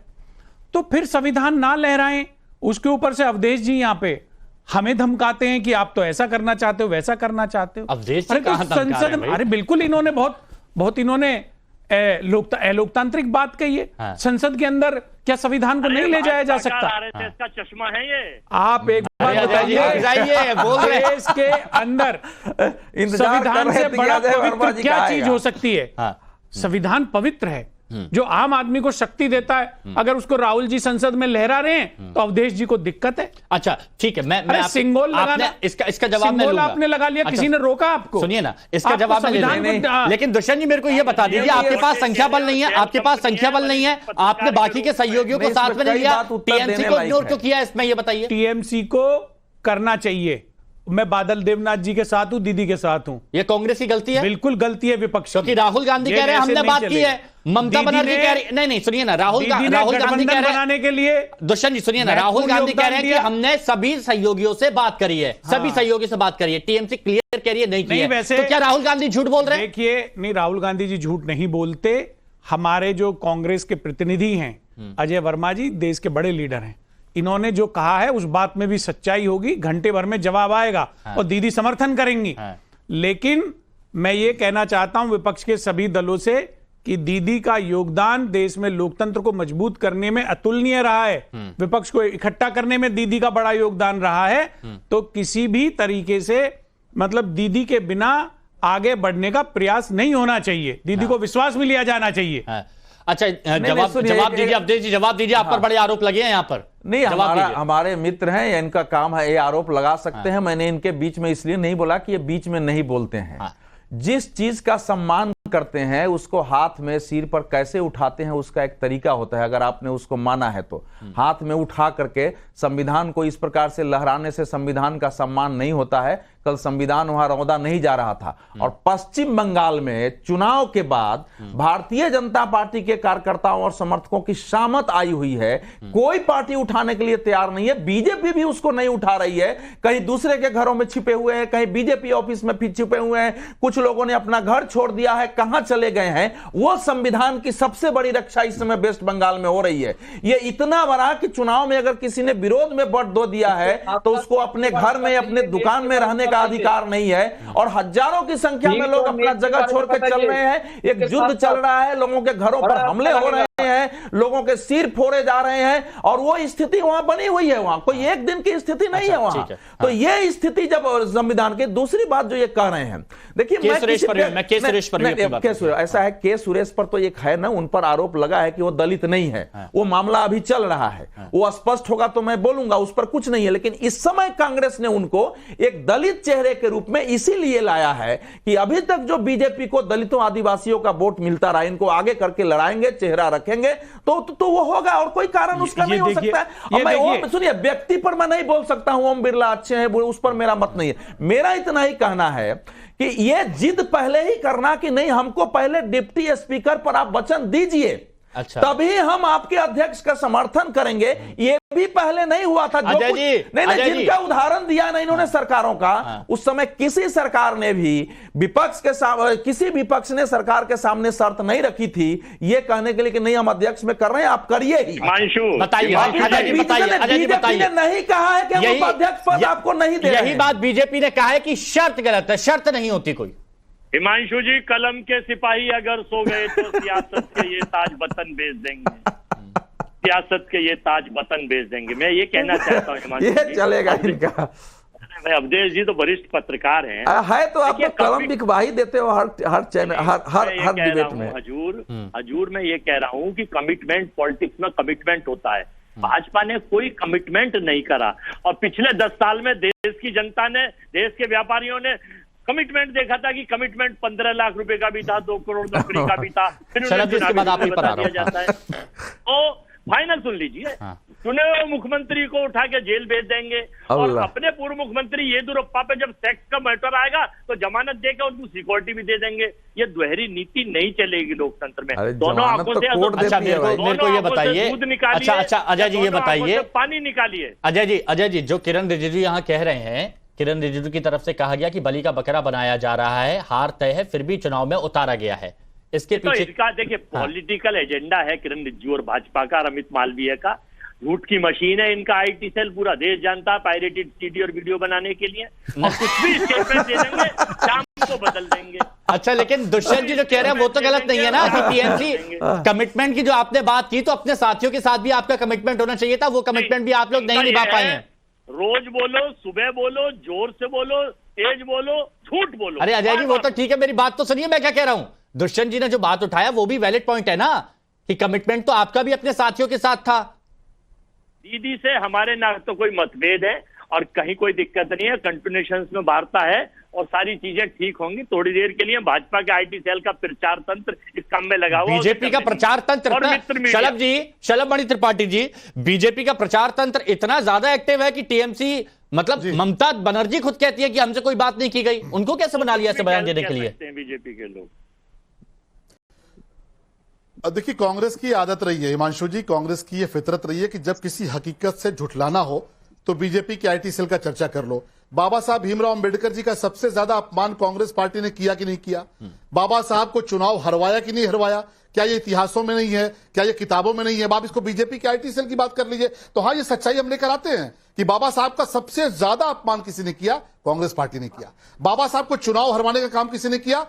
तो फिर संविधान ना लहराएं, उसके ऊपर से अवधेश जी यहां पे हमें धमकाते हैं कि आप तो ऐसा करना चाहते हो, वैसा करना चाहते हो। अवधेश अरे तो संसद में, अरे बिल्कुल इन्होंने बहुत इन्होंने लोकतांत्रिक बात कही है। संसद के अंदर क्या संविधान को नहीं ले जाया जा सकता? इसका चश्मा है ये। आप एक बार बताइए, देश के अंदर संविधान से बड़ा पवित्र क्या चीज हो सकती है? संविधान पवित्र है जो आम आदमी को शक्ति देता है। अगर उसको राहुल जी संसद में लहरा रहे हैं तो अवधेश जी को दिक्कत है। अच्छा ठीक है, मैं सिंगल लगाना, इसका जवाब मैं लूंगा। आपने लगा लिया, किसी ने रोका आपको? सुनिए ना, इसका जवाब मैं लेकिन दुष्यंत जी मेरे को ये बता दीजिए, आपके पास संख्या बल नहीं है, आपके पास संख्या बल नहीं है, आपने बाकी के सहयोगियों को साथ में नहीं लिया, टीएमसी को इग्नोर क्यों किया इसमें, ये बताइए। टीएमसी को करना चाहिए। मैं बादल देवनाथ जी के साथ हूं, दीदी के साथ हूं। ये कांग्रेस की गलती है? बिल्कुल गलती है विपक्ष की। क्योंकि राहुल गांधी कह रहे हैं हमने बात की है, ममता बनर्जी कह रही, नहीं सुनिए ना, राहुल गांधी कह रहे बनाने के लिए, दुष्यंत जी सुनिए ना, राहुल गांधी कह रहे हैं कि हमने सभी सहयोगियों से बात करी है, सभी सहयोगियों से बात करी है, टीएमसी क्लियर कह रही है नहीं की है। वैसे तो क्या राहुल गांधी झूठ बोल रहे हैं? देखिए, नहीं, राहुल गांधी जी झूठ नहीं बोलते। हमारे जो कांग्रेस के प्रतिनिधि हैं, अजय वर्मा जी देश के बड़े लीडर हैं, इन्होंने जो कहा है उस बात में भी सच्चाई होगी। घंटे भर में जवाब आएगा और दीदी समर्थन करेंगी। लेकिन मैं ये कहना चाहता हूं विपक्ष के सभी दलों से कि दीदी का योगदान देश में लोकतंत्र को मजबूत करने में अतुलनीय रहा है। विपक्ष को इकट्ठा करने में दीदी का बड़ा योगदान रहा है। तो किसी भी तरीके से मतलब दीदी के बिना आगे बढ़ने का प्रयास नहीं होना चाहिए। दीदी को विश्वास में लिया जाना चाहिए। अच्छा, जवाब दीजिए अवधेश जी, जवाब दीजिए। आप पर बड़े आरोप लगे हैं यहाँ पर। नहीं, हमारे मित्र हैं, या इनका काम है, ये आरोप लगा सकते हैं। मैंने इनके बीच में इसलिए नहीं बोला कि ये बीच में नहीं बोलते हैं। जिस चीज का सम्मान करते हैं उसको हाथ में सिर पर कैसे उठाते हैं उसका एक तरीका होता है। अगर आपने उसको माना है तो हाथ में उठा करके संविधान को इस प्रकार से लहराने से संविधान का सम्मान नहीं होता है। कल संविधान वहां रौदा नहीं जा रहा था और पश्चिम बंगाल में चुनाव के बाद भारतीय जनता पार्टी के कार्यकर्ताओं और समर्थकों की शामत आई हुई है। कोई पार्टी उठाने के लिए तैयार नहीं है। बीजेपी भी उसको नहीं उठा रही है। कहीं दूसरे के घरों में छिपे हुए हैं, कहीं बीजेपी ऑफिस में फिर छिपे हुए हैं, कुछ लोगों ने अपना घर छोड़ दिया है, कहां चले गए हैं। वो संविधान की सबसे बड़ी रक्षा इस समय वेस्ट बंगाल में हो रही है। ये इतना बड़ा कि चुनाव में अगर किसी ने विरोध में वोट दो दिया है तो उसको अपने घर में, अपने दुकान में रहने का अधिकार नहीं है। और हजारों की संख्या में लोग अपना जगह छोड़कर चल रहे हैं। एक युद्ध चल रहा है, लोगों के घरों पर हमले हो रहे हैं, लोगों के सिर फोड़े जा रहे हैं और वो स्थिति वहां बनी हुई है। वहां कोई एक दिन की स्थिति नहीं है वहां। तो ये स्थिति जब संविधान की दूसरी बात जो ये कह रहे हैं, देखिए ऐसा है, के सुरेश पर तो एक है ना, उन पर आरोप लगा है कि वो दलित नहीं है। वो मामला अभी चल रहा है, वो स्पष्ट होगा तो मैं बोलूंगा, उस पर कुछ नहीं है। लेकिन इस समय कांग्रेस ने उनको एक दलित चेहरे के रूप में इसीलिए लाया है कि अभी तक जो बीजेपी को दलितों आदिवासियों का वोट मिलता रहा, इनको आगे करके लड़ाएंगे, चेहरा रखेंगे तो वो होगा और कोई कारण उसका नहीं हो सकता है। सुनिए, व्यक्ति पर मैं नहीं बोल सकता हूं ओम बिरला अच्छे हैं, उस पर मेरा मत नहीं है। मेरा इतना ही कहना है कि ये जिद पहले ही करना कि नहीं, हमको पहले डिप्टी स्पीकर पर आप वचन दीजिए, अच्छा। तभी हम आपके अध्यक्ष का समर्थन करेंगे। ये भी पहले नहीं हुआ था। जो अजय कुछ जी, नहीं, अजय जी। जिनका उदाहरण दिया ना इन्होंने सरकारों का, उस समय किसी सरकार ने भी किसी विपक्ष ने सरकार के सामने शर्त नहीं रखी थी ये कहने के लिए कि नहीं हम अध्यक्ष में कर रहे हैं, आप करिए ही। बताइए अजय जी, बताइए अजय जी, बताइए। नहीं कहा है कि हम उपाध्यक्ष पद आपको नहीं दे रहे हैं। यही बात बीजेपी ने कहा है कि शर्त गलत है, शर्त नहीं होती कोई। हिमांशु जी, कलम के सिपाही अगर सो गए तो सियासत के ये ताज बतन बेच देंगे, सियासत के ये ताज बतन बेच देंगे। मैं ये कहना चाहता हूँ हिमांशु ये चलेगा इनका। भाई अवधेश जी तो वरिष्ठ पत्रकार हैं, है तो आप तो कलम बिकवा ही देते हो हर चैनल, हर डिबेट में। हजूर मैं ये कह रहा हूँ कि कमिटमेंट, पॉलिटिक्स में कमिटमेंट होता है। भाजपा ने कोई कमिटमेंट नहीं करा और पिछले 10 साल में देश की जनता ने, देश के व्यापारियों ने कमिटमेंट देखा था कि कमिटमेंट 15 लाख रुपए का भी था, 2 करोड़ नौकरी का भी था। फिर बता दिया जाता है। तो फाइनल सुन लीजिए, चुने हुए मुख्यमंत्री को उठा के जेल भेज देंगे और अपने पूर्व मुख्यमंत्री येदियुरप्पा पे जब सेक्स का मैटर आएगा तो जमानत देकर उनको सिक्योरिटी भी दे देंगे। ये दोहरी नीति नहीं चलेगी लोकतंत्र में। दोनों आंखों से मेरे को ये बताइए, दूध निकालिए। अच्छा अजय जी ये बताइए, पानी निकालिए। अजय जी जो किरण रिजिजू यहाँ कह रहे हैं, किरण रिजिजू की तरफ से कहा गया कि बलि का बकरा बनाया जा रहा है, हार तय है फिर भी चुनाव में उतारा गया है, इसके पीछे तो इसका देखिए पॉलिटिकल एजेंडा है किरण रिजिजू और भाजपा का, अमित मालवीय का। झूठ की मशीन है इनका आईटी सेल, पूरा देश जानता है, पायरेटेड सीडी और वीडियो बनाने के लिए। और कुछ भी स्टेटमेंट दे देंगे, शाम को बदल देंगे। अच्छा, लेकिन दुष्यंत जी जो कह रहे हैं वो तो गलत नहीं है ना कि टीएमसी कमिटमेंट की जो आपने बात की, तो अपने साथियों के साथ भी आपका कमिटमेंट होना चाहिए था, वो कमिटमेंट भी आप लोग नहीं निभा पाए हैं। रोज बोलो, सुबह बोलो, जोर से बोलो, तेज बोलो, झूठ बोलो। अरे अजय जी वो तो ठीक है, मेरी बात तो सुनिए, मैं क्या कह रहा हूं। दुष्यंत जी ने जो बात उठाया वो भी वैलिड पॉइंट है ना, कि कमिटमेंट तो आपका भी अपने साथियों के साथ था। दीदी से हमारे ना तो कोई मतभेद है और कहीं कोई दिक्कत नहीं है, कंटिन्यूएशन में वार्ता है और सारी चीजें ठीक होंगी। थोड़ी देर के लिए भाजपा के आईटी सेल का प्रचार तंत्र इस काम में लगा हुआ, बीजेपी का प्रचार तंत्र, शलभमणि त्रिपाठी जी, बीजेपी का प्रचार तंत्र इतना ज्यादा एक्टिव है कि टीएमसी, मतलब ममता बनर्जी खुद कहती है कि हमसे कोई बात नहीं की गई, उनको कैसे बना लिया ऐसे बयान देने के लिए बीजेपी के लोग। देखिए, कांग्रेस की आदत रही है हिमांशु जी, कांग्रेस की ये फितरत रही है कि जब किसी हकीकत से झुठलाना हो तो बीजेपी के आईटी सेल का चर्चा कर लो। बाबा साहब भीमराव अंबेडकर जी का सबसे ज्यादा अपमान कांग्रेस पार्टी ने किया कि नहीं किया? बाबा साहब को चुनाव हरवाया कि नहीं हरवाया? क्या ये इतिहासों में नहीं है? क्या ये किताबों में नहीं है? आप इसको बीजेपी के आईटी सेल की बात कर लीजिए। तो हाँ, ये सच्चाई हम लेकर आते हैं कि बाबा साहब का सबसे ज्यादा अपमान किसी ने किया? कांग्रेस पार्टी ने किया। बाबा साहब को चुनाव हरवाने का काम किसी ने किया?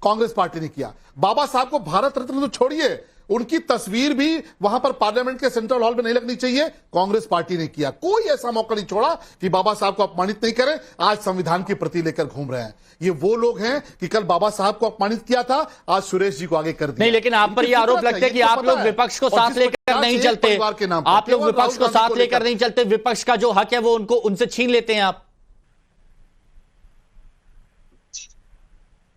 कांग्रेस पार्टी ने किया। बाबा साहब को भारत रत्न तो छोड़िए, उनकी तस्वीर भी वहां पर पार्लियामेंट के सेंट्रल हॉल में नहीं लगनी चाहिए, कांग्रेस पार्टी ने किया। कोई ऐसा मौका नहीं छोड़ा कि बाबा साहब को अपमानित नहीं करें। आज संविधान की प्रति लेकर घूम रहे हैं। ये वो लोग हैं कि कल बाबा साहब को अपमानित किया था, आज सुरेश जी को आगे कर दिया। नहीं, लेकिन आप पर यह आरोप लगता है कि आप लोग विपक्ष को साथ लेकर नहीं चलते, आप लोग विपक्ष को साथ लेकर नहीं चलते, विपक्ष का जो हक है वो उनको उनसे छीन लेते हैं आप।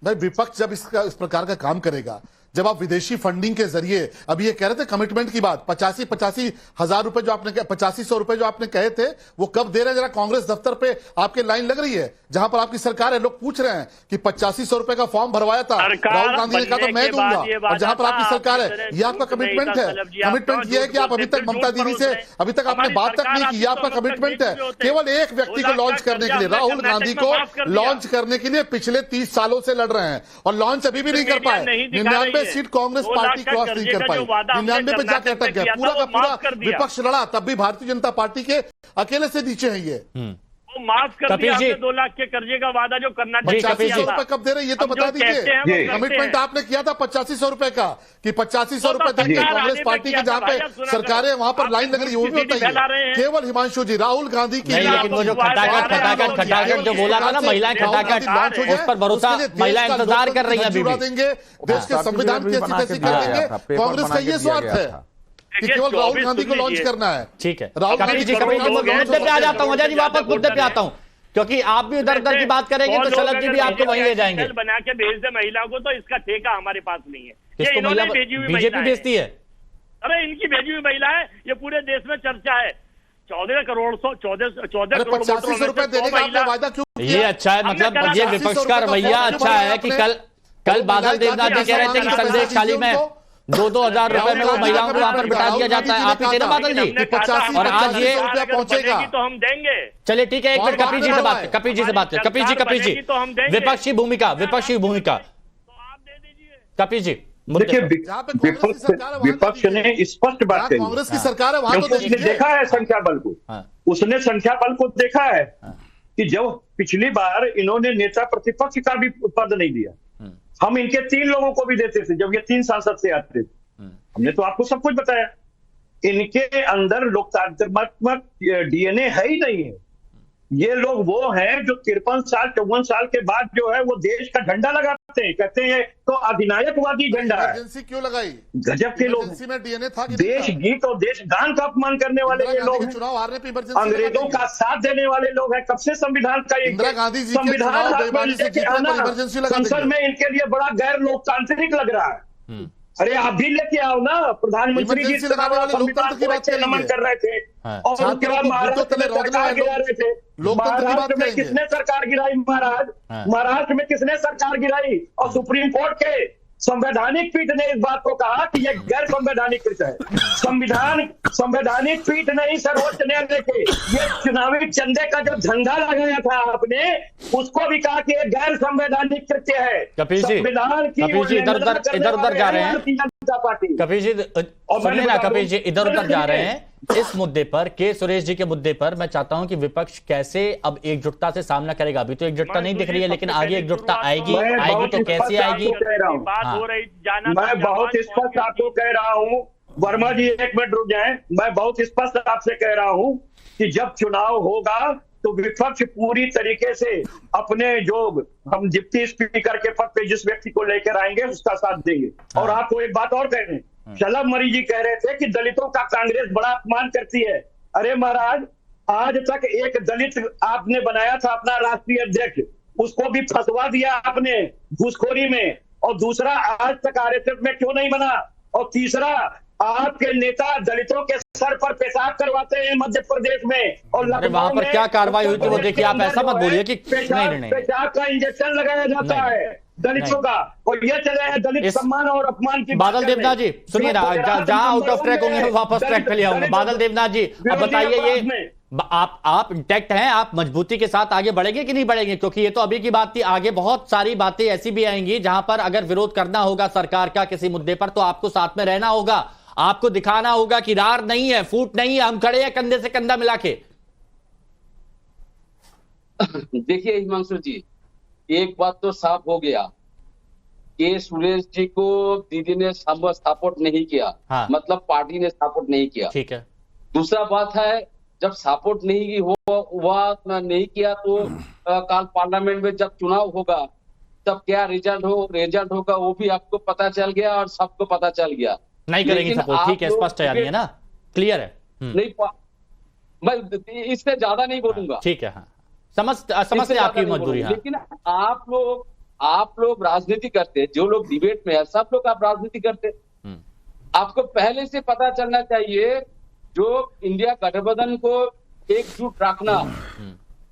भाई, विपक्ष जब इस प्रकार का काम करेगा, जब आप विदेशी फंडिंग के जरिए, अभी ये कह रहे थे कमिटमेंट की बात, 85 हजार रुपए जो आपने 8500 रुपए जो आपने कहे थे, वो कब दे रहे हैं? जरा कांग्रेस दफ्तर पे आपके लाइन लग रही है, जहां पर आपकी सरकार है, लोग पूछ रहे हैं कि 8500 रुपए का फॉर्म भरवाया था, राहुल गांधी ने कहा था मैं दूंगा, और जहां पर आपकी सरकार है, ये आपका कमिटमेंट है। कमिटमेंट ये है कि आप अभी तक ममता दीदी से अभी तक आपने बात तक नहीं की, ये आपका कमिटमेंट है। केवल एक व्यक्ति को लॉन्च करने के लिए, राहुल गांधी को लॉन्च करने के लिए पिछले 30 सालों से लड़ रहे हैं और लॉन्च अभी भी नहीं कर पाए। 99 सीट कांग्रेस पार्टी क्रॉस नहीं कर पाई, 99 पे जाके अटक गया। पूरा का पूरा विपक्ष लड़ा, तब भी भारतीय जनता पार्टी के अकेले से नीचे है। ये माफ कर दिया आपने 2 लाख के कर्जे का वादा जो कर्नाटक 8500 रुपए कब दे रहे ये तो बता दीजिए। कमिटमेंट आपने किया था 8500 रुपए का कि 8500 रुपए देंगे कांग्रेस पार्टी की, जहां पे सरकारें वहां पर लाइन लग रही है, वो भी बताइए। केवल हिमांशु जी, राहुल गांधी की, लेकिन वो जो खटाखट जो बोला था ना, महिलाएं खटाखट, उस पर भरोसा, महिलाएं इंतजार कर रही है, अभी देंगे देश के संविधान की ऐसी तैसी कर देंगे। कांग्रेस का ये स्वार्थ है कि केवल राहुल गांधी को लॉन्च करना है। ठीक है, राहुल गांधी जी मुद्दे पे आ जाता हूं, अजय जी वापस मुद्दे पे आता हूं, क्योंकि आप भी उधर उधर की बात करेंगे तो शलभ जी भी आपको वहीं ले जाएंगे। बना के भेज दे महिलाओं को, तो इसका ठेका हमारे पास नहीं है। किसको महिला बीजेपी भेजती है? अरे इनकी भेजी हुई महिला है, ये पूरे देश में चर्चा है। 14 करोड़ 8500 रुपए देने का आपने वादा क्यों किया? ये अच्छा है, मतलब ये विपक्ष का रवैया अच्छा है कि कल बादल देवनाथ जी कह रहे थे कि संदेश खाली में 2-2 हजार रुपए में वो महिलाओं को वहां पर बिठा दिया जाता है। आप ही थे ना बादल जी? 85 और आज ये रुपया पहुंचेगा तो हम देंगे। चलिए ठीक है, एक मिनट कपिल जी से बात, कपिल जी से बात, कपिल जी विपक्षी भूमिका कपिल जी देखिए, विपक्ष ने स्पष्ट बात कही, कांग्रेस की सरकार है वहां तो उसने देखा है संख्या बल को, उसने संख्या बल को देखा है कि जब पिछली बार इन्होंने नेता प्रतिपक्ष का भी पद नहीं दिया, हम इनके 3 लोगों को भी देते थे जब ये 3 सांसद से आते थे। हमने तो आपको सब कुछ बताया, इनके अंदर लोकतांत्रात्मक डीएनए है ही नहीं है। ये लोग वो हैं जो 53 साल 54 साल के बाद जो है वो देश का झंडा लगाते हैं, कहते हैं तो अधिनायकवादी झंडा है। इमरजेंसी क्यों लगाई? गजब के लोग, इमरजेंसी में डीएनए था कि देश गीत और देश गान का अपमान करने वाले ये लोग हैं, चुनाव हारने पे इमरजेंसी अंग्रेजों का साथ देने वाले लोग हैं। कब से संविधान का इंदिरा गांधी जी के संविधान चुनाव हाथ में बेईमानी से लेके जीतने पर आना इमरजेंसी लगा संसद देंगे। में इनके लिए बड़ा गैर लोकतांत्रिक लग रहा है। अरे आप भी लेके आओ ना, प्रधानमंत्री जी इमरजेंसी लगाने वाले लोकतंत्र की बात से नमन करेंगे। कर रहे थे और उसके बाद छात्रों को महाराष्ट्र भूतों में तले रोकने सरकार वाले गिरा रहे थे। लोकतंत्र की बात महाराष्ट्र में करेंगे। किसने सरकार गिराई? महाराष्ट्र में किसने सरकार गिराई? और सुप्रीम कोर्ट के संवैधानिक पीठ ने इस बात को कहा कि यह गैर संवैधानिक कृत है। संवैधानिक पीठ नहीं, सर्वोच्च न्यायालय के ये चुनावी चंदे का जो धंधा लगाया था आपने, उसको भी कहा कि यह गैर संवैधानिक कृत्य है। कपिल जी इधर-उधर जा रहे हैं। कपिल जी सुनिए ना, कपिल जी इधर-उधर जा रहे हैं। इस मुद्दे पर, के सुरेश जी के मुद्दे पर मैं चाहता हूं कि विपक्ष कैसे अब एकजुटता से सामना करेगा। अभी तो एकजुटता नहीं दिख रही है, लेकिन आगे एकजुटता आएगी तो कैसे आएगी? मैं बहुत स्पष्ट आपको कह रहा हूं, वर्मा जी 1 मिनट रुक जाएं। मैं बहुत स्पष्ट आपसे कह रहा हूं कि जब चुनाव होगा तो विपक्ष पूरी तरीके से अपने जो हम डिप्टी स्पीकर के पद पे जिस व्यक्ति को लेकर आएंगे उसका साथ देंगे। और आपको एक बात और कह रहे हैं, शलभ मरी जी कह रहे थे कि दलितों का कांग्रेस बड़ा अपमान करती है। अरे महाराज, आज तक एक दलित आपने बनाया था अपना राष्ट्रीय अध्यक्ष, उसको भी फंसवा दिया आपने घूसखोरी में। और दूसरा, आज तक आरएसएस में क्यों नहीं बना? और तीसरा, आपके नेता दलितों के सर पर पेशाब करवाते हैं मध्य प्रदेश में, और वहां पर क्या कार्रवाई हुई थी वो देखिए। आप ऐसा मत बोलिए कि नहीं पेशाब का इंजेक्शन लगाया जाता है दलितों का, और ये चले हैं दलित सम्मान और अपमान की। बादल देवनाथ जी सुनिए ना, जहां आउट ऑफ ट्रैक होंगे वापस ट्रैक पे ले आऊंगा। बादल देवनाथ जी अब बताइए, ये आप इंटैक्ट हैं, आप मजबूती के साथ आगे बढ़ेंगे कि नहीं बढ़ेंगे? क्योंकि ये तो अभी की बात थी, आगे बहुत सारी बातें ऐसी भी आएंगी जहां पर अगर विरोध करना होगा सरकार का किसी मुद्दे पर तो आपको साथ में रहना होगा, आपको दिखाना होगा कि रार नहीं है, फूट नहीं है, हम खड़े हैं कंधे से कंधा मिला के। देखिए हिमांशु जी, एक बात तो साफ हो गया कि सुरेश जी को दीदी ने सपोर्ट नहीं किया। हाँ। मतलब पार्टी ने सपोर्ट नहीं किया। ठीक है। दूसरा बात है, जब सपोर्ट नहीं किया तो कल पार्लियामेंट में जब चुनाव होगा तब क्या रिजल्ट होगा वो भी आपको पता चल गया और सबको पता चल गया। नहीं करेंगे सपोर्ट, ठीक है, स्पष्ट है, यानी है ना, क्लियर है। नहीं, मैं इससे ज्यादा नहीं बोलूंगा। ठीक है, हाँ, समझते आपकी मजबूरी। हाँ। लेकिन आप लोग राजनीति करते, जो लोग डिबेट में है सब लोग आप राजनीति करते, आपको पहले से पता चलना चाहिए जो इंडिया गठबंधन को एकजुट रखना,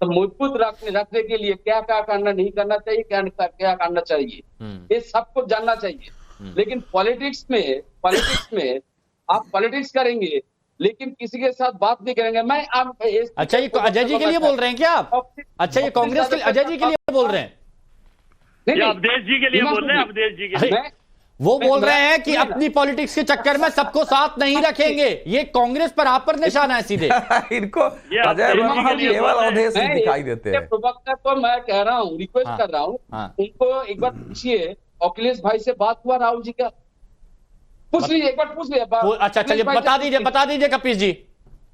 तो मजबूत रखने के लिए क्या क्या करना नहीं करना चाहिए, क्या करना चाहिए, ये सबको जानना चाहिए। लेकिन पॉलिटिक्स में आप पॉलिटिक्स करेंगे लेकिन किसी के साथ बात नहीं करेंगे। मैं आप अच्छा, ये अजय जी के लिए बोल रहे हैं क्या आप? अच्छा, ये कांग्रेस के अजय जी के लिए बोल रहे हैं? नहीं, अवधेश जी के लिए बोल रहे हैं। अवधेश जी के लिए वो बोल रहे हैं कि अपनी पॉलिटिक्स के चक्कर में सबको साथ नहीं रखेंगे। ये कांग्रेस पर आप पर निशाना है सीधे। इनको अजय केवल अवधेश ही दिखाई देते हैं। प्रवक्ता को मैं कह रहा हूँ, रिक्वेस्ट कर रहा हूँ, उनको एक बार पूछिए अखिलेश भाई से बात हुआ राहुल जी का, पूछ लीजिए, एक बार पूछ लीजिए। अच्छा, चलिए बता दीजिए कपिल जी,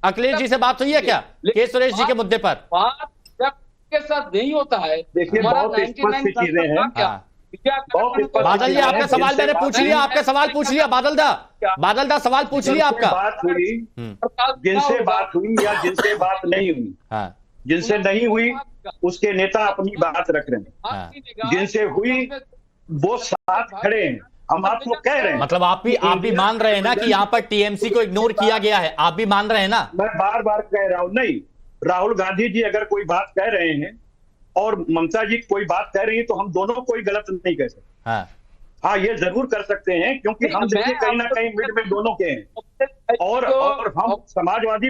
अखिलेश जी से बात हुई है क्या के सुरेश जी के मुद्दे पर? बात जब के साथ नहीं होता है। देखिए, बहुत स्पष्ट चीजें हैं। बादल जी, आपका सवाल मैंने पूछ लिया, आपका सवाल पूछ लिया। बादल दा सवाल पूछ लिया आपका। बात हुई, जिनसे बात हुई या जिनसे बात नहीं हुई, जिनसे नहीं हुई उसके नेता अपनी बात रख रहे हैं, जिनसे हुई वो साथ खड़े हैं। हम आपको कह रहे हैं, मतलब आप भी मान रहे हैं ना कि यहाँ पर टीएमसी को इग्नोर किया गया है? आप भी मान रहे हैं ना? मैं बार बार कह रहा हूं, नहीं, राहुल गांधी जी अगर कोई बात कह रहे हैं और ममता जी कोई बात कह रही है तो हम दोनों कोई गलत नहीं कह सकते। हाँ, ये जरूर कर सकते हैं, क्योंकि हम देखिए कहीं ना कहीं मिड में दोनों के हैं। और हम समाजवादी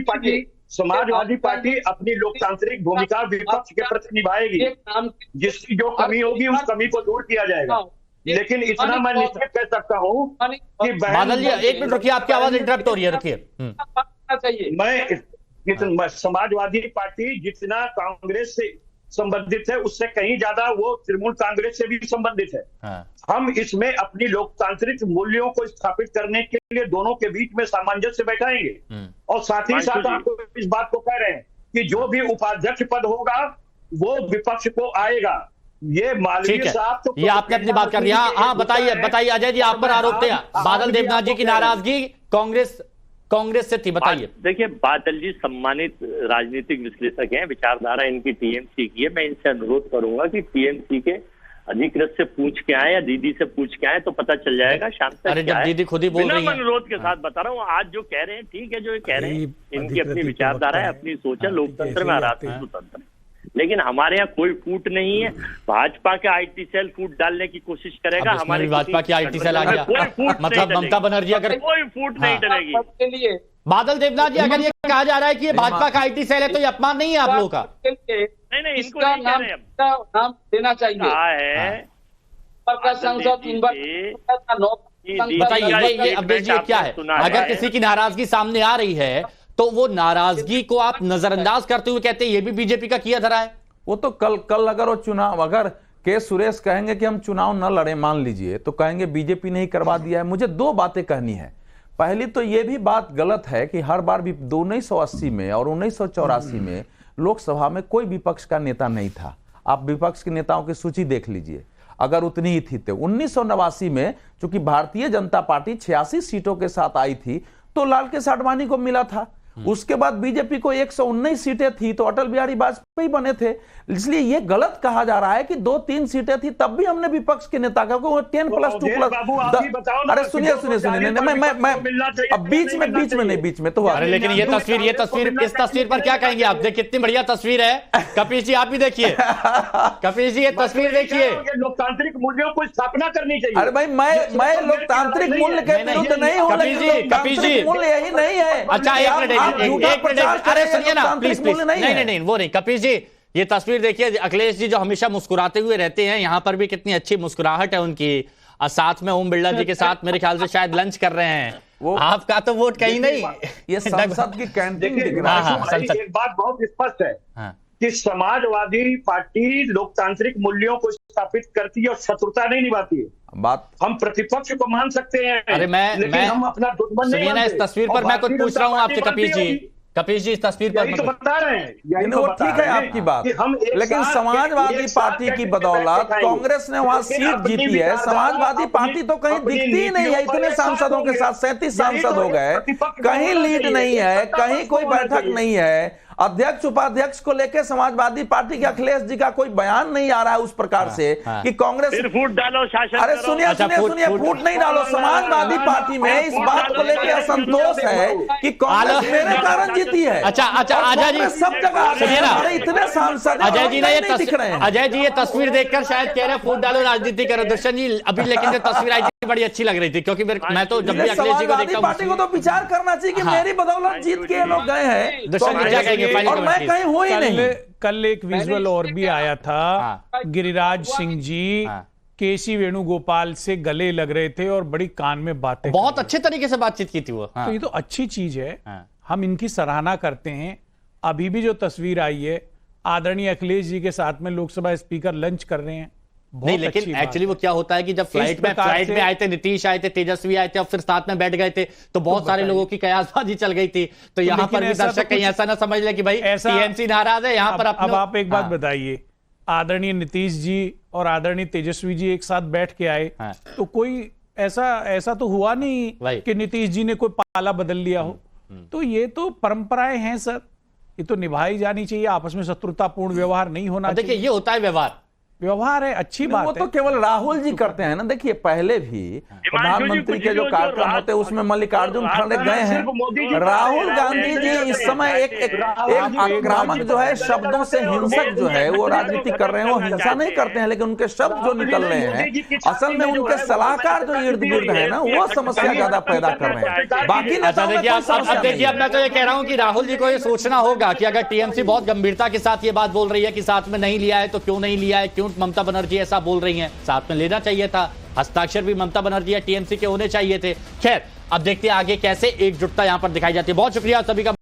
पार्टी अपनी लोकतांत्रिक भूमिका विपक्ष के प्रति निभाएगी। जिसकी जो कमी होगी उस कमी को दूर किया जाएगा। लेकिन इतना मैं निश्चित कह सकता हूँ कि बादल जी, एक मिनट रुकिए, आपकी आवाज इंटरप्ट हो रही है, रुकिए। मैं समाजवादी पार्टी जितना कांग्रेस से संबंधित है, उससे कहीं ज्यादा वो तृणमूल कांग्रेस से भी संबंधित है। हम इसमें अपनी लोकतांत्रिक मूल्यों को स्थापित करने के लिए दोनों के बीच में सामंजस्य बैठाएंगे। और साथ ही साथ आपको इस बात को कह रहे हैं कि जो भी उपाध्यक्ष पद होगा वो विपक्ष को आएगा। ये मालवीय साहब तो ये आपने अपनी बात कर दी। हाँ, बताइए अजय जी, आप पर आरोप थे बादल देवनाथ जी की नाराजगी कांग्रेस से थी, बताइए। देखिए, बादल जी सम्मानित राजनीतिक विश्लेषक हैं, विचारधारा इनकी टीएमसी की है। मैं इनसे अनुरोध करूंगा कि टीएमसी के अधिकृत से पूछ के आए या दीदी से पूछ के आए तो पता चल जाएगा शाम तक। अरे जब दीदी खुद ही बोल रही है, अनुरोध के साथ बता रहा हूँ। आज जो कह रहे हैं ठीक है, जो ये कह रहे हैं इनकी अपनी विचारधारा है, अपनी सोच है, लोकतंत्र में आराधना स्वतंत्र है। लेकिन हमारे यहाँ कोई फूट नहीं है। भाजपा के आईटी सेल फूट डालने की कोशिश करेगा। हमारे भाजपा की आईटी सेल आ गया, मतलब ममता बनर्जी अगर कोई फूट नहीं डलेगी। बादल देवनाथ जी, अगर ये कहा जा रहा है कि ये भाजपा का आईटी सेल है तो ये अपमान नहीं है आप लोगों का? नहीं, इसका नाम देना चाहिए। बताइए अवधेश जी, क्या है अगर किसी की नाराजगी सामने आ रही है तो वो नाराजगी को आप नजरअंदाज करते हुए कहते हैं ये भी बीजेपी का किया धरा है? वो तो कल अगर वो चुनाव, अगर के सुरेश कहेंगे कि हम चुनाव न लड़े, मान लीजिए, तो कहेंगे बीजेपी ने ही करवा दिया है। मुझे दो बातें कहनी है। पहली तो ये भी बात गलत है कि हर बार भी 1980 में और 1984 में लोकसभा में कोई विपक्ष का नेता नहीं था। आप विपक्ष के नेताओं की सूची देख लीजिए, अगर उतनी ही थी तो 1989 में चूंकि भारतीय जनता पार्टी 86 सीटों के साथ आई थी तो लाल कृष्ण आडवाणी को मिला था। उसके बाद बीजेपी को 119 सीटें थी तो अटल बिहारी वाजपेयी बने थे। इसलिए ये गलत कहा जा रहा है कि 2-3 सीटें थी तब भी हमने विपक्ष के नेता का 10+2+। अरे सुनिए, मैं अब बीच में तो अरे लेकिन ये तस्वीर इस तस्वीर पर क्या कहेंगे आप? देखिए कितनी बढ़िया तस्वीर है। कपिल जी आप भी देखिए, कपिल जी ये तस्वीर देखिए। लोकतांत्रिक मूल्यों को स्थापना करनी चाहिए। अरे भाई मैं लोकतांत्रिक मूल्य के विरुद्ध नहीं हूं। कपिल जी मूल्य यही नहीं है। अच्छा एक मिनट, अरे सुनिए ना प्लीज, नहीं वो नहीं। कपिल जी ये तस्वीर देखिए, अखिलेश जी जो हमेशा मुस्कुराते हुए रहते हैं, यहाँ पर भी कितनी अच्छी मुस्कुराहट है उनकी। और साथ में ओम बिरला जी के साथ मेरे ख्याल से शायद लंच कर रहे हैं। वो आपका तो वोट कहीं नहीं, ये संसद की कैंटीन दिख रहा है। एक बात बहुत स्पष्ट है कि समाजवादी पार्टी लोकतांत्रिक मूल्यों को स्थापित करती है और शत्रुता नहीं निभाती है। बात हम प्रतिपक्ष को मान सकते हैं। अरे मैं हम अपना दुश्मन नहीं मानते। इस तस्वीर पर मैं कुछ पूछ रहा हूँ आपसे कपिल जी इस तस्वीर पर तो बता रहे हैं। वो ठीक है आपकी बात, लेकिन समाजवादी पार्टी की बदौलत कांग्रेस ने वहां सीट जीती है। समाजवादी पार्टी तो कहीं दिखती ही नहीं है। इतने सांसदों के साथ 37 सांसद हो गए, कहीं लीड नहीं है, कहीं कोई बैठक नहीं है। अध्यक्ष उपाध्यक्ष को लेकर समाजवादी पार्टी के अखिलेश जी का कोई बयान नहीं आ रहा है उस प्रकार से कि कांग्रेस फूट डालो, शासन। अरे सुनिए, फूट नहीं डालो। समाजवादी पार्टी में इस बात को लेकर असंतोष है कि कांग्रेस मेरे कारण जीती है। अच्छा अजय जी सब जगह सुनिए ना, इतने सांसद अजय जी ने अजय जी ये तस्वीर देखकर शायद कह रहे फूट डालो राजनीति करो। दर्शन जी अभी लेकिन तस्वीर आई थी बड़ी अच्छी लग रही थी, क्योंकि मैं तो जब भी अखिलेश जी को देखता हूँ पार्टी को तो विचार करना चाहिए कि मेरी बदौलत जीत के लोग गए हैं। दर्शन जी क्या कहेंगे? और मैं कहीं हूं ही नहीं। कल एक विजुअल और भी आया था, गिरिराज सिंह जी केसी वेणुगोपाल से गले लग रहे थे और बड़ी कान में बातें, बहुत अच्छे तरीके से बातचीत की थी वो। तो ये तो अच्छी चीज है, हम इनकी सराहना करते हैं। अभी भी जो तस्वीर आई है, आदरणीय अखिलेश जी के साथ में लोकसभा स्पीकर लंच कर रहे हैं। नहीं, लेकिन एक्चुअली वो क्या होता है कि जब फ्लाइट में आए थे, नीतीश आए थे, तेजस्वी आए थे और फिर साथ में बैठ गए थे तो बहुत सारे लोगों की कयासबाजी चल गई थी। तो यहाँ पर भी दर्शक कहीं ऐसा ना समझ ले कि भाई टीएमसी नाराज है यहाँ पर। अब आप एक बात बताइए, आदरणीय नीतीश जी और आदरणीय तेजस्वी जी एक साथ बैठ के आए तो कोई ऐसा तो हुआ नहीं कि नीतीश जी ने कोई पाला बदल लिया हो। तो ये तो परंपराएं हैं सर, ये तो निभाई जानी चाहिए। आपस में शत्रुतापूर्ण व्यवहार नहीं होना चाहिए। देखिए ये होता है व्यवहार, व्यवहार है, अच्छी बात वो है। तो केवल राहुल जी करते हैं ना। देखिए पहले भी प्रधानमंत्री के जो कार्यक्रम होते हैं उसमें मल्लिकार्जुन खड़गे गए हैं। राहुल गांधी जी इस समय एक आक्रामक जो है, शब्दों से हिंसक जो है वो राजनीति कर रहे हैं। वो हिंसा नहीं करते हैं, लेकिन उनके शब्द जो निकल रहे हैं असल में उनके सलाहकार जो इर्द गिर्द है ना, वो समस्या ज्यादा पैदा कर रहे हैं। बाकी देखिए अब मैं तो ये कह रहा हूं कि राहुल जी को ये सोचना होगा कि अगर टीएमसी बहुत गंभीरता के साथ ये बात बोल रही है कि साथ में नहीं लिया है तो क्यों नहीं लिया है, क्यों ममता बनर्जी ऐसा बोल रही हैं, साथ में लेना चाहिए था। हस्ताक्षर भी ममता बनर्जी या टीएमसी के होने चाहिए थे। खैर अब देखते हैं आगे कैसे एकजुटता यहां पर दिखाई जाती है। बहुत शुक्रिया सभी का।